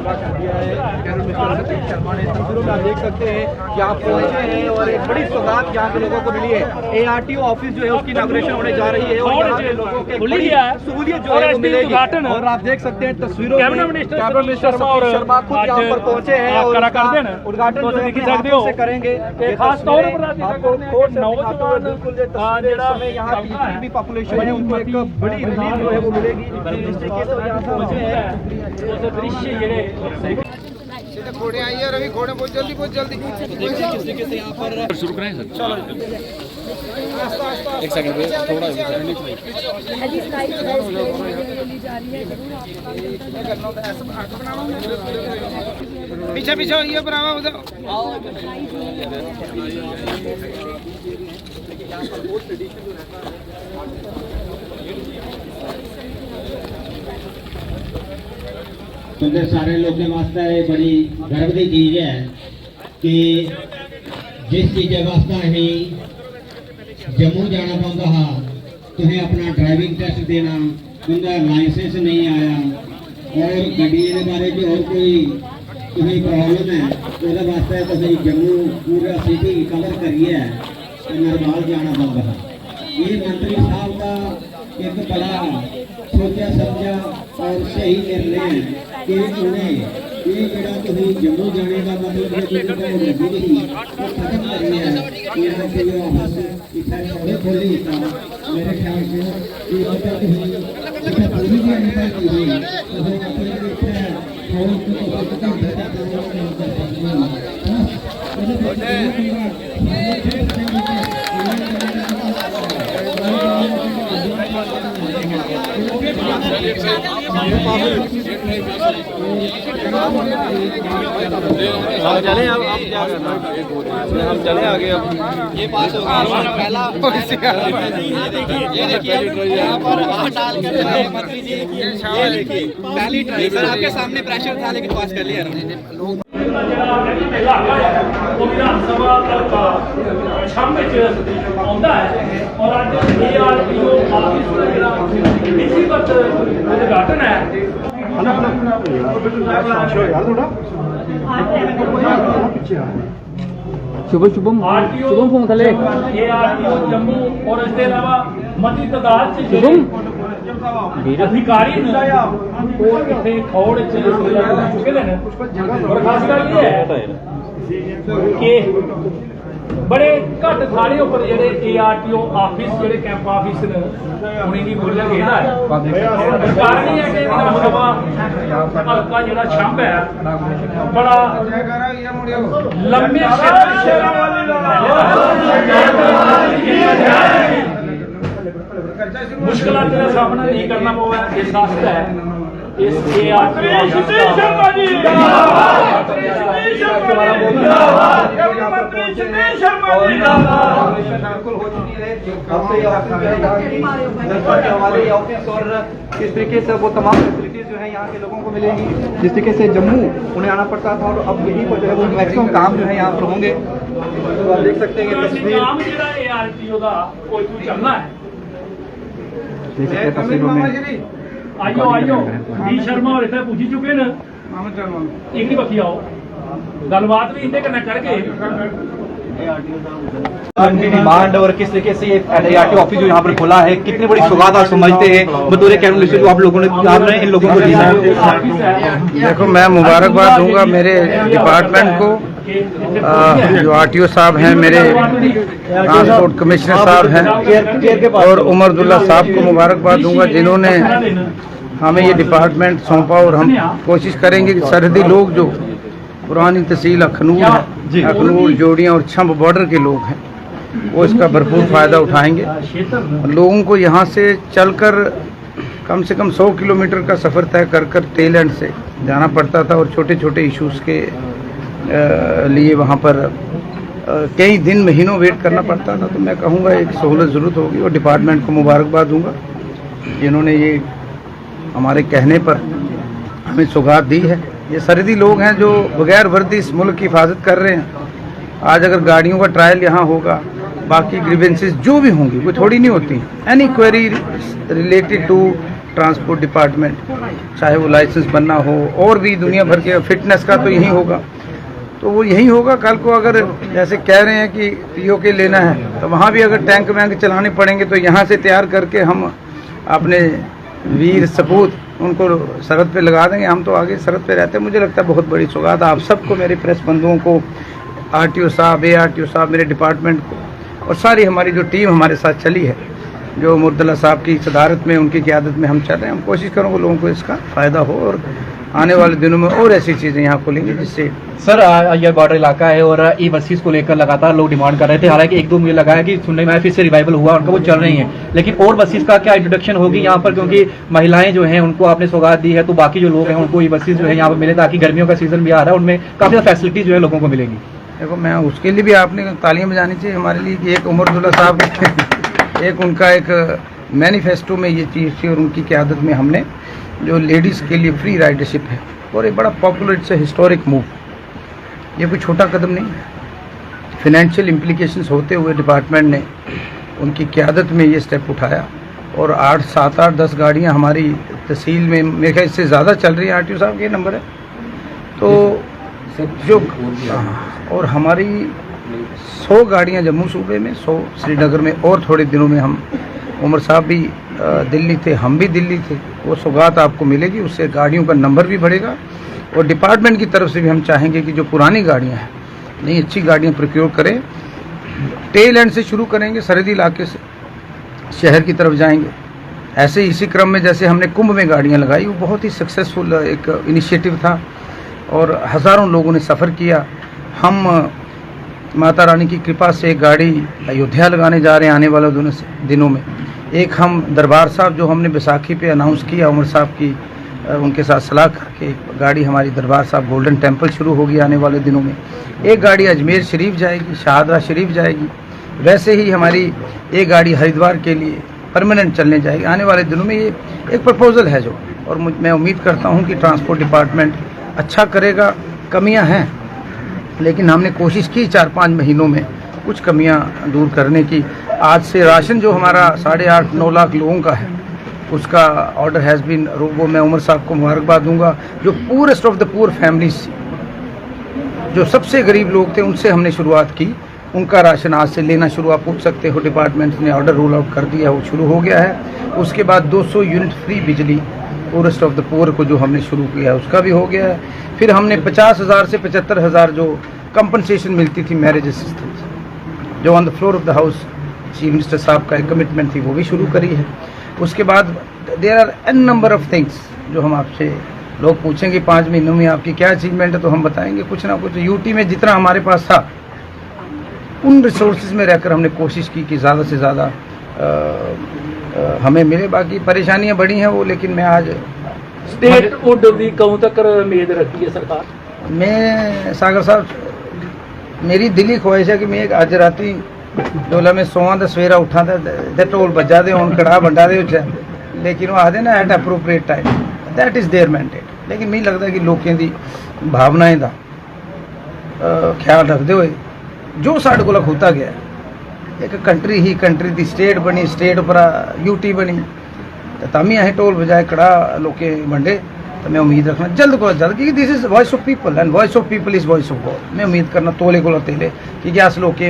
पूरा कर दिया है कैबिनेट मिनिस्टर सतीश शर्मा ने। तस्वीरों में आप देख सकते हैं कि आप पहुंचे हैं और एक बड़ी सौगात यहाँ के लोगों को मिली है। ARTO ऑफिस जो है उसकी इनॉग्रेशन होने जा रही है और यहाँ के लोगों के बड़ी सहूलियत जो है वो मिलेगी। और आप देख सकते हैं तस्वीरों में कैबिनेट मिनिस्टर सतीश शर्मा खुद यहाँ पर पहुंचे हैं और उद्घाटन जो है करेंगे। खास तौर पर आपको बिल्कुल समय यहाँ की पॉपुलेशन है उनको एक बड़ी रिलीफ जो है वो मिलेगी। घोड़े आई है रवि, घोड़े बहुत जल्दी यहाँ पर शुरू करें सर। चलो एक सेकंड पे थोड़ा पीछे पीछे ये बराबर उधर तुंदे सारे लोगों वास्ते बड़ी गर्व की चीज है कि जिस चीज़ वास्ते अभी जम्मू जाना पौंदा हा, तुम्हें अपना ड्राइविंग टेस्ट देना, तुंदा लाइसेंस नहीं आया और गड्डी के बारे में और कोई तुम्हें प्रॉब्लम है तो वास्ते तुम जम्मू पूरा सिटी कवर करिए तो नरवाल जाना पौंदा हा। ये मंत्री साहब का एक बड़ा सोचा समझा और सही निर्णय है कि उन्हें ये जरा तुम्हें जम्मू जाने का मतलब है कि नहीं तो खत्म करनी है। यहाँ से जो ऑफिस इतना थोड़े खोली था मेरे ख्याल से ये बता तुम्हें पूरी भी नहीं की हुई तो हम अपने चले अब हम चले आगे। अब ये पास हो गया पहला ये देखिए यहाँ पर डाल कर मंत्री जी ये देखिए पहली ट्राई सर आपके सामने प्रेशर था लेकिन पास कर लिया और आज ARTO ऑफिस इसी वक्त उद्घाटन है। शुभम फोन थले ARTO जम्मू और इसके अलावा मती तादाद अधिकारी इतने खौड़ चुके हैं और खास कर ये है कि बड़े घट थाने उपर जेडे ARTO ऑफिस जेडे कैंप ऑफिस ने उन्हें बोलिया गया है। कारण ये है कि विधानसभा हल्का जेड़ा छंब है बड़ा लंबे मुश्किलों का सामना नहीं करना पड़ा इस वास्ते इस इस तरीके से वो तमाम फैसिलिटीज जो है यहाँ के लोगों को मिलेंगी जिस तरीके से जम्मू उन्हें आना पड़ता था और अब यहीं पर जो है वो मैक्सिमम काम जो है यहाँ पर होंगे। तो आप देख सकते हैं कि तस्वीर तस्वीरों में आइयो डी शर्मा और इतने पूछी चुके न एक ही बखी आओ गलबात भी इनके कन्ने करके डिमांड और किस तरीके से ये ARTO ऑफिस जो यहाँ पर खोला है कितनी बड़ी सौगात आप समझते हैं बतौर कैबिनेट मिनिस्टर जो आप लोगों ने इन लोगों को दी है। देखो मैं मुबारकबाद दूंगा मेरे डिपार्टमेंट को, जो RTO साहब हैं, मेरे ट्रांसपोर्ट कमिश्नर साहब हैं और उमरदुल्ला साहब को मुबारकबाद दूंगा जिन्होंने हमें ये डिपार्टमेंट सौंपा और हम कोशिश करेंगे कि सरहदी लोग जो पुरानी तहसील अखनूर जोड़ियाँ और छंब बॉर्डर के लोग हैं वो इसका भरपूर फ़ायदा उठाएंगे। लोगों को यहाँ से चलकर कम से कम 100 किलोमीटर का सफ़र तय कर टेल एंड से जाना पड़ता था और छोटे छोटे इश्यूज़ के लिए वहाँ पर कई दिन महीनों वेट करना पड़ता था। तो मैं कहूँगा एक सहूलत ज़रूरत होगी और डिपार्टमेंट को मुबारकबाद दूंगा जिन्होंने ये हमारे कहने पर हमें सौगात दी है। ये सरहदी लोग हैं जो बगैर वर्दी इस मुल्क की हिफाजत कर रहे हैं। आज अगर गाड़ियों का ट्रायल यहाँ होगा, बाकी ग्रीवेंसेस जो भी होंगी वो थोड़ी नहीं होती। Any query related to transport department, चाहे वो लाइसेंस बनना हो और भी दुनिया भर के फिटनेस का तो यही होगा, तो वो यही होगा। कल को अगर जैसे कह रहे हैं कि पीओके लेना है तो वहाँ भी अगर टैंक वैंक चलाने पड़ेंगे तो यहाँ से तैयार करके हम अपने वीर सपूत उनको सरहद पे लगा देंगे। हम तो आगे सरहद पे रहते हैं। मुझे लगता है बहुत बड़ी सौगात आप सबको, मेरे प्रेस बंधुओं को, आरटीओ साहब, ARTO साहब, मेरे डिपार्टमेंट को और सारी हमारी जो टीम हमारे साथ चली है, जो उमरदुल्ला साहब की सदारत में, उनकी क़यादत में हम चल रहे हैं। हम कोशिश करेंगे लोगों को इसका फ़ायदा हो और आने वाले दिनों में और ऐसी चीज़ें यहाँ खुलेंगी जिससे। सर यह बॉर्डर इलाका है और ई बसेस को लेकर लगातार लोग डिमांड कर रहे थे। हालांकि एक दो मुझे लगा है कि सुनने में फिर से रिवाइवल हुआ उनका, वो चल रही हैं, लेकिन और बसेस का क्या इंट्रोडक्शन होगी यहाँ पर, क्योंकि महिलाएं जो हैं उनको आपने सौगात दी है, तो बाकी जो लोग हैं उनको ई बसेस जो है यहाँ पर मिले, ताकि गर्मियों का सीजन भी आ रहा है, उनमें काफ़ी फैसिलिटी जो है लोगों को मिलेंगी। देखो, मैं उसके लिए भी आपने तालियां बजानी चाहिए हमारे लिए कि एक उमरदुल्ला साहब एक उनका एक मैनिफेस्टो में ये चीज़ थी और उनकी क़यादत में हमने जो लेडीज़ के लिए फ्री राइडरशिप है और एक बड़ा popular, it's a historic move. ये कोई छोटा कदम नहीं है। फिनेंशियल इम्प्लीकेशंस होते हुए डिपार्टमेंट ने उनकी क़यादत में ये स्टेप उठाया और 7, 8, 10 गाड़ियाँ हमारी तहसील में, मेरे ख्याल से ज़्यादा चल रही है। आरटीओ साहब के नंबर है तो जो, और हमारी 100 गाड़ियाँ जम्मू सूबे में, 100 श्रीनगर में, और थोड़े दिनों में हम, उमर साहब भी दिल्ली थे, हम भी दिल्ली थे, वो सौगात आपको मिलेगी। उससे गाड़ियों का नंबर भी बढ़ेगा और डिपार्टमेंट की तरफ से भी हम चाहेंगे कि जो पुरानी गाड़ियाँ हैं, नई अच्छी गाड़ियाँ प्रोक्योर करें। टेल एंड से शुरू करेंगे, सरहदी इलाके से शहर की तरफ जाएंगे। ऐसे इसी क्रम में जैसे हमने कुंभ में गाड़ियाँ लगाई, वो बहुत ही सक्सेसफुल एक इनिशिएटिव था और हज़ारों लोगों ने सफ़र किया। हम माता रानी की कृपा से एक गाड़ी अयोध्या लगाने जा रहे हैं आने वाले दिनों में। एक हम दरबार साहब, जो हमने बैसाखी पे अनाउंस किया उमर साहब की, उनके साथ सलाह करके एक गाड़ी हमारी दरबार साहब गोल्डन टेम्पल शुरू होगी आने वाले दिनों में। एक गाड़ी अजमेर शरीफ जाएगी, शाहदरा शरीफ जाएगी। वैसे ही हमारी एक गाड़ी हरिद्वार के लिए परमानेंट चलने जाएगी आने वाले दिनों में। ये एक प्रपोजल है जो, और मैं उम्मीद करता हूँ कि ट्रांसपोर्ट डिपार्टमेंट अच्छा करेगा। कमियाँ हैं लेकिन हमने कोशिश की 4-5 महीनों में कुछ कमियां दूर करने की। आज से राशन जो हमारा 8.5-9 लाख लोगों का है, उसका ऑर्डर हैज़ बीन, वो मैं उमर साहब को मुबारकबाद दूंगा। जो purest of the poor families, जो सबसे गरीब लोग थे, उनसे हमने शुरुआत की। उनका राशन आज से लेना शुरू, आप पूछ सकते हो, डिपार्टमेंट ने ऑर्डर रोल आउट कर दिया, वो शुरू हो गया है। उसके बाद 200 यूनिट फ्री बिजली पूरेस्ट ऑफ द पुअर को जो हमने शुरू किया है, उसका भी हो गया है। फिर हमने 50,000 से 75,000 जो कंपनसेशन मिलती थी मैरिज असिस्टेंस, जो on the floor of the house chief minister साहब का एक कमिटमेंट थी, वो भी शुरू करी है। उसके बाद there are an number of things जो हम आपसे, लोग पूछेंगे 5 महीनों में आपकी क्या अचीवमेंट है, तो हम बताएंगे कुछ ना कुछ। यूटी में जितना हमारे पास था, उन रिसोर्सेज में रहकर हमने कोशिश की कि ज़्यादा से ज़्यादा हमें मिले। बाकी परेशानियां बड़ी हैं वो, लेकिन मैं आज स्टेट वुड दी कौं तक उम्मीद रखी है सरकार? मैं सागर साहब, मेरी दिली ख्वाहिश है कि मैं एक अज राती जोला में सोवां तो सवेरा उठा तो ढोल बजा दे, हुण कड़ाह बंडा दे, लेकिन वो आखते ना at appropriate time, that is their mandate. लेकिन मैं लगता है कि लोगों की भावनाएं का ख्याल रखते हुए जो साढ़े कोल खोता गया, एक कंट्री ही कंट्री दी स्टेट बनी, स्टेट पर यूटी बनी, तो तभी असें ढोल बजाए कड़ा लोकें वंडे। तो मैं उम्मीद रखना जल्द को जल्द, क्योंकि this is voice of people and voice of people is voice of God. मैं उम्मीद करना तोले को तेले कि अस लोग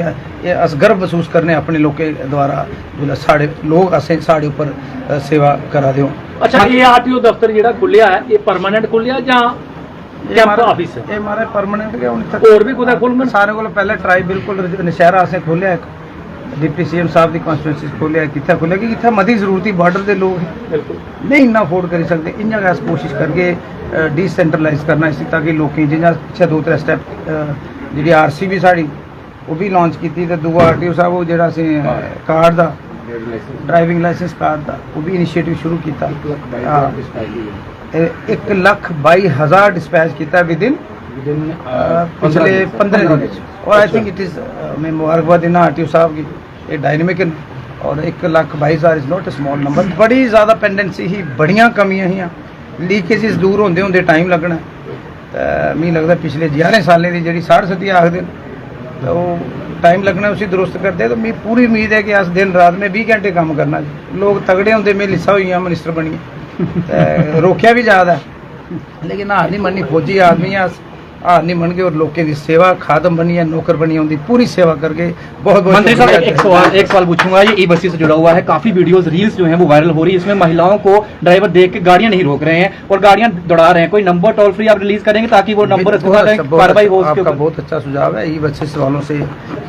अस गर्व महसूस करने अपने लोगों द्वारा जो साढ़े लोग असें साढ़े ऊपर सेवा करा दो। अच्छा, ये आरटीओ दफ्तर जो खुलिया है, ये परमानेंट खुलिया या कैंप ऑफिस है? ये हमारा परमानेंट गया, और भी कुछ खुल सारे को पहले ट्राई बिल्कुल नशहरा असें खोलिया, डिप्टी सीएम साहब की कॉन्स्टिट्यूंसी खोलिया, कितना खोलिया कि इतना मती जरूरत ही बॉर्डर के लोग बिल्कुल नहीं इन्ना अफोर्ड कर सकते। इन्ना अस कोशिश करके डिसेंट्रलाइज करना इसी, ताकि लोकें जिन्ना पिछले 2-3 स्टैप जी आरसी भी साड़ी वो भी लॉन्च की थी, तो दूआ आरटीओ साहब वो जो कार्ड का ड्राइविंग लाइसेंस कार्ड का वो भी इनिशिएटिव शुरू किया। 1,22,000 डिस्पैच किया विद इन पिछले 15 दिन। और आई थिंक इट इज़, मैं मुबारकबाद देना आरटीओ साहब की, ये डायनेमिक, और 1,22,000 is not a small number. बड़ी ज़्यादा पेंडेंसी ही, बड़ियां कमियां ही, लीकेजेस दूर होंदे होंदे टाइम लगना। मी लगता पिछले 11 सालें की जी 60 आखते तो टाइम लगना उसी दुरुस्त करते। तो मेरी पूरी उम्मीद है कि अस दिन रात में 20 घंटे काम करना। लोग तगड़े होंदे, मैं लिस्सा हुई मिनिस्टर बनिए, रोकया भी ज्यादा लेकिन हार नहीं मननी, फौजी आदमी है, हार नहीं मन के और लोगों की सेवा खादम बनी है, नौकर बनी है, उनकी पूरी सेवा करके बहुत बहुत मंत्री साहब एक सवाल पूछूंगा, ये ई बसेस से जुड़ा हुआ है, काफी वीडियोस रील्स जो हैं वो वायरल हो रही है, इसमें महिलाओं को ड्राइवर देख के गाड़ियां नहीं रोक रहे हैं और गाड़ियां दौड़ा रहे हैं। कोई नंबर टोल फ्री आप रिलीज करेंगे ताकि वो नंबर कार्रवाई हो उसके आपका ऊपर? बहुत अच्छा सुझाव है। ई बसेस वालों से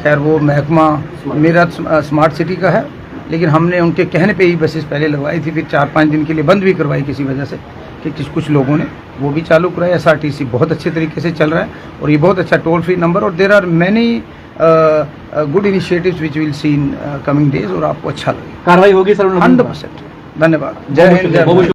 खैर वो महकमा मेरा स्मार्ट सिटी का है, लेकिन हमने उनके कहने पे ई बसेस पहले लगवाई थी, फिर 4-5 दिन के लिए बंद भी करवाई किसी वजह से कि कुछ लोगों ने, वो भी चालू कराई। SRTC बहुत अच्छे तरीके से चल रहा है और ये बहुत अच्छा टोल फ्री नंबर, और there are many good initiatives which will see in coming days और आपको अच्छा लगेगा। कार्रवाई होगी सर? 100%। धन्यवाद। जय हिंद, जय भारत।